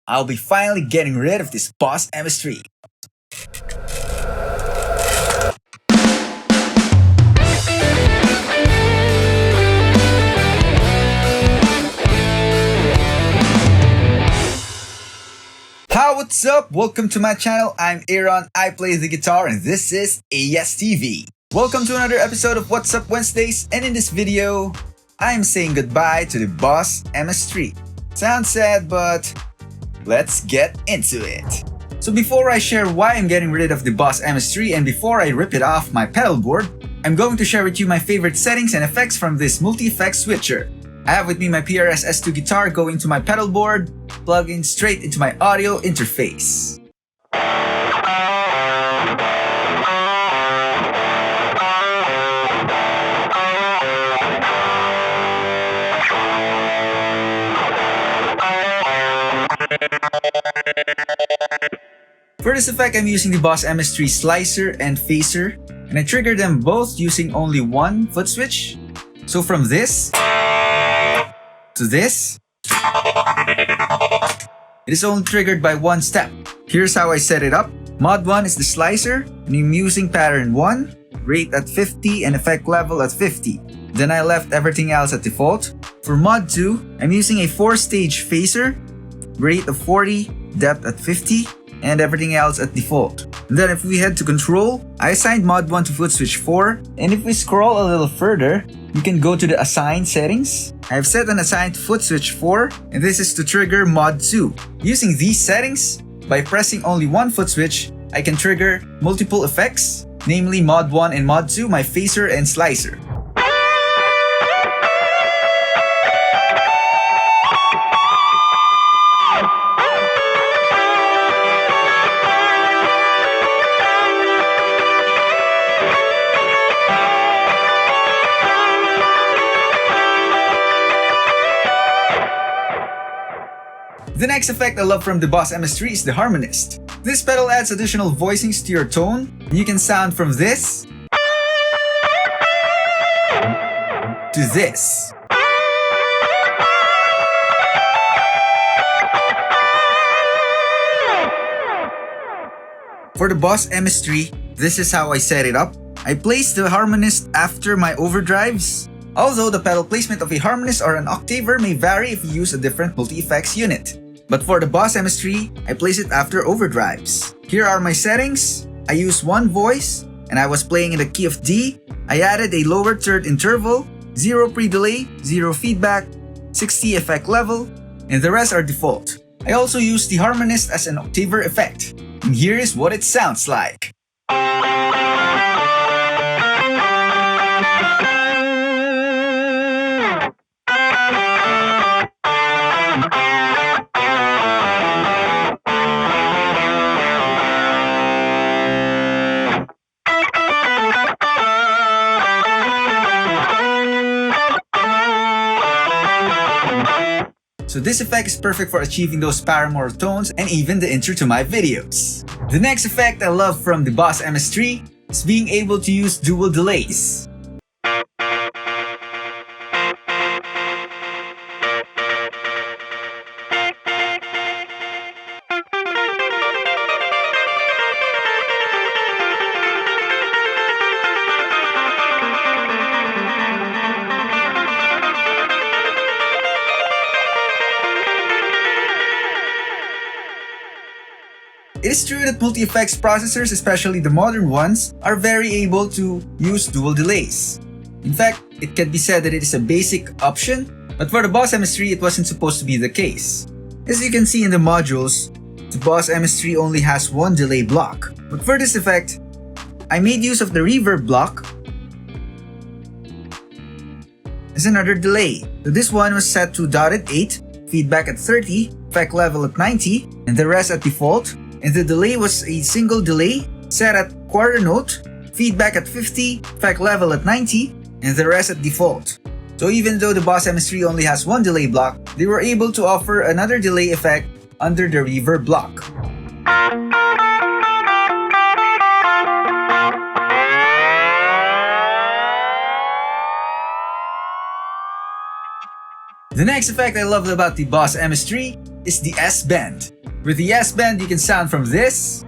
I'll be finally getting rid of this Boss MS-3. Hi, what's up? Welcome to my channel. I'm Aaron, I play the guitar, and this is ASTV. Welcome to another episode of What's Up Wednesdays, and in this video, I'm saying goodbye to the Boss MS-3. Sounds sad, but let's get into it. So before I share why I'm getting rid of the Boss MS-3 and before I rip it off my pedal board, I'm going to share with you my favorite settings and effects from this multi-effect switcher. I have with me my PRS S2 guitar going to my pedal board, plug in straight into my audio interface. For this effect, I'm using the Boss MS-3 slicer and phaser, and I trigger them both using only one foot switch. So from this to this, it is only triggered by one step. Here's how I set it up. Mod 1 is the slicer, and I'm using pattern 1, rate at 50 and effect level at 50. Then I left everything else at default. For Mod 2, I'm using a 4-stage phaser, rate of 40, depth at 50, and everything else at default. And then if we head to control, I assigned Mod 1 to foot switch 4, and if we scroll a little further, you can go to the assign settings. I have set an assigned to foot switch 4, and this is to trigger Mod 2. Using these settings, by pressing only one foot switch, I can trigger multiple effects, namely Mod 1 and Mod 2, my phaser and slicer. The next effect I love from the Boss MS-3 is the Harmonist. This pedal adds additional voicings to your tone, and you can sound from this to this. For the Boss MS-3, this is how I set it up. I place the Harmonist after my overdrives. Although the pedal placement of a Harmonist or an Octaver may vary if you use a different multi-effects unit. But for the Boss MS-3, I place it after overdrives. Here are my settings. I use one voice, and I was playing in the key of D. I added a lower third interval, 0 pre-delay, 0 feedback, 60 effect level, and the rest are default. I also use the Harmonist as an Octaver effect. And here is what it sounds like. So this effect is perfect for achieving those paramour tones and even the intro to my videos. The next effect I love from the Boss MS-3 is being able to use dual delays. It is true that multi-effects processors, especially the modern ones, are very able to use dual delays. In fact, it can be said that it is a basic option, but for the Boss MS-3 it wasn't supposed to be the case. As you can see in the modules, the Boss MS-3 only has one delay block. But for this effect, I made use of the reverb block as another delay. So this one was set to dot at 8, feedback at 30, effect level at 90, and the rest at default. And the delay was a single delay set at quarter note, feedback at 50, effect level at 90, and the rest at default. So even though the Boss MS-3 only has one delay block, they were able to offer another delay effect under the reverb block. The next effect I love about the Boss MS-3 is the S-bend. With the S-bend, you can sound from this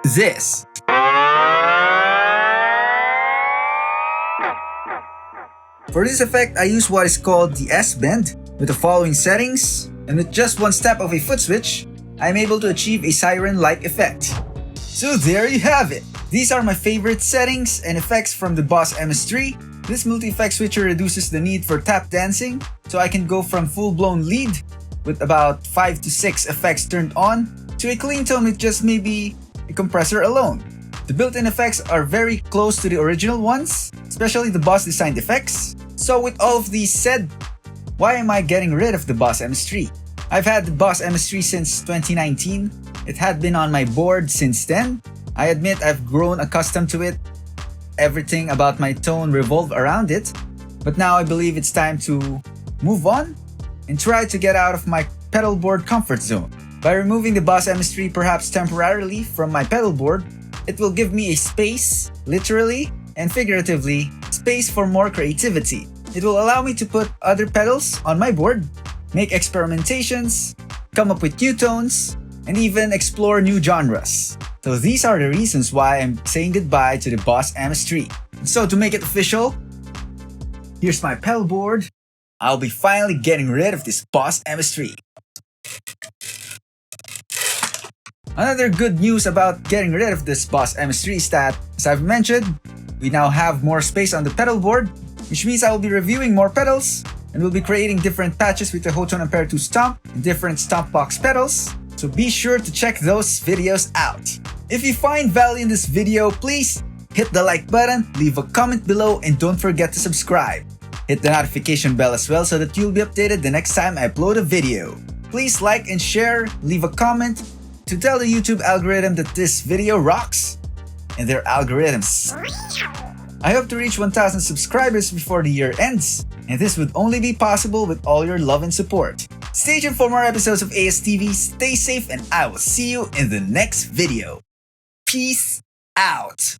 to this. For this effect, I use what is called the S-bend with the following settings, and with just one step of a foot switch, I am able to achieve a siren-like effect. So there you have it! These are my favorite settings and effects from the Boss MS-3. This multi-effect switcher reduces the need for tap dancing, so I can go from full-blown lead with about 5 to 6 effects turned on to a clean tone with just maybe a compressor alone. The built-in effects are very close to the original ones, especially the Boss designed effects. So with all of these said, why am I getting rid of the Boss MS-3? I've had the Boss MS-3 since 2019. It had been on my board since then. I admit I've grown accustomed to it. Everything about my tone revolved around it. But now I believe it's time to move on and try to get out of my pedal board comfort zone. By removing the Boss MS-3 perhaps temporarily from my pedal board, it will give me a space, literally and figuratively, space for more creativity. It will allow me to put other pedals on my board, make experimentations, come up with new tones, and even explore new genres. So these are the reasons why I'm saying goodbye to the Boss MS-3. So to make it official, here's my pedal board. I'll be finally getting rid of this Boss MS-3. Another good news about getting rid of this Boss MS-3 is that, as I've mentioned, we now have more space on the pedal board, which means I will be reviewing more pedals and we'll be creating different patches with the Hoton Ampere 2 Stomp and different Stomp Box pedals, so be sure to check those videos out. If you find value in this video, please hit the like button, leave a comment below, and don't forget to subscribe. Hit the notification bell as well so that you'll be updated the next time I upload a video. Please like and share, leave a comment to tell the YouTube algorithm that this video rocks and their algorithms. I hope to reach 1,000 subscribers before the year ends, and this would only be possible with all your love and support. Stay tuned for more episodes of ASTV, stay safe, and I will see you in the next video. Peace out!